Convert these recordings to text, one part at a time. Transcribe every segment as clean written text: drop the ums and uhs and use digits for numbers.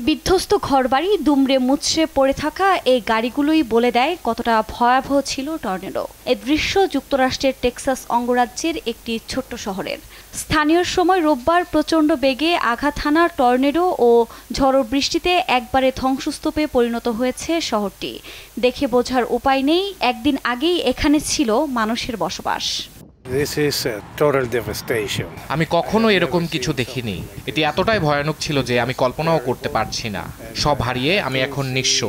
বিধ্বস্ত ঘরবাড়ি দুমড়ে মুচড়ে পড়ে থাকা এই গাড়িগুলোই বলে দেয় কতটা ভয়াবহ ছিল টর্নেডো। এই দৃশ্য যুক্তরাষ্ট্রের টেক্সাস অঙ্গরাজ্যের একটি ছোট্ট শহরের। স্থানীয় সময় রোববার প্রচণ্ড বেগে আঘাত হানা টর্নেডো ও ঝড়ো বৃষ্টিতে একবারে ধ্বংসস্তূপে পরিণত হয়েছে শহরটি। দেখে বোঝার উপায় নেই, একদিন আগেই এখানে ছিল মানুষের বসবাস। আমি কখনো এরকম কিছু দেখিনি। এটি এতটাই ভয়ানক ছিল যে আমি কল্পনাও করতে পারছি না। সব হারিয়ে আমি এখন নিঃস্ব।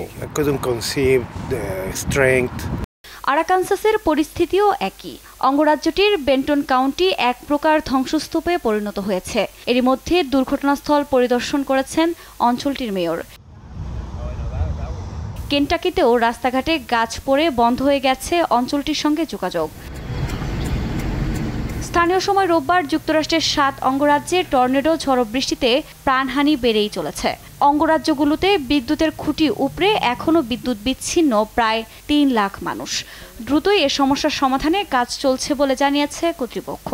আরাকানসাসের পরিস্থিতিও একই। অঙ্গরাজ্যটির বেন্টন কাউন্টি এক প্রকার ধ্বংসস্তূপে পরিণত হয়েছে। এরই মধ্যে দুর্ঘটনাস্থল পরিদর্শন করেছেন অঞ্চলটির মেয়র। কেন্টাকিতেও রাস্তাঘাটে গাছ পড়ে বন্ধ হয়ে গেছে অঞ্চলটির সঙ্গে যোগাযোগ। স্থানীয় সময় রোববার যুক্তরাষ্ট্রের 7 অঙ্গরাজ্যে টর্নেডো ঝড়ো বৃষ্টিতে প্রাণহানি বেড়েই চলেছে। অঙ্গরাজ্যগুলোতে বিদ্যুতের খুঁটি উপড়ে এখনও বিদ্যুৎ বিচ্ছিন্ন প্রায় 3 লাখ মানুষ। দ্রুতই এ সমস্যার সমাধানে কাজ চলছে বলে জানিয়েছে কর্তৃপক্ষ।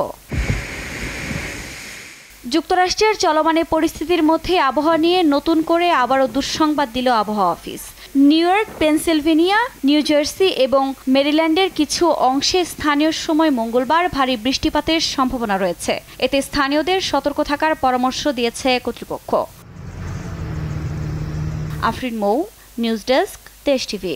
যুক্তরাষ্ট্রের চলমান পরিস্থিতির মধ্যে আবহাওয়া নিয়ে নতুন করে আবারও দুঃসংবাদ দিল আবহাওয়া office. New York, Pennsylvania, new jersey এবং মেরিল্যান্ডের কিছু অংশে স্থানীয় সময় মঙ্গলবার ভারী বৃষ্টিপাতের সম্ভাবনা রয়েছে। এতে স্থানীয়দের সতর্ক থাকার পরামর্শ দিয়েছে কর্তৃপক্ষ। আফরিন মৌ, নিউজ ডেস্ক, দেশ টিভি।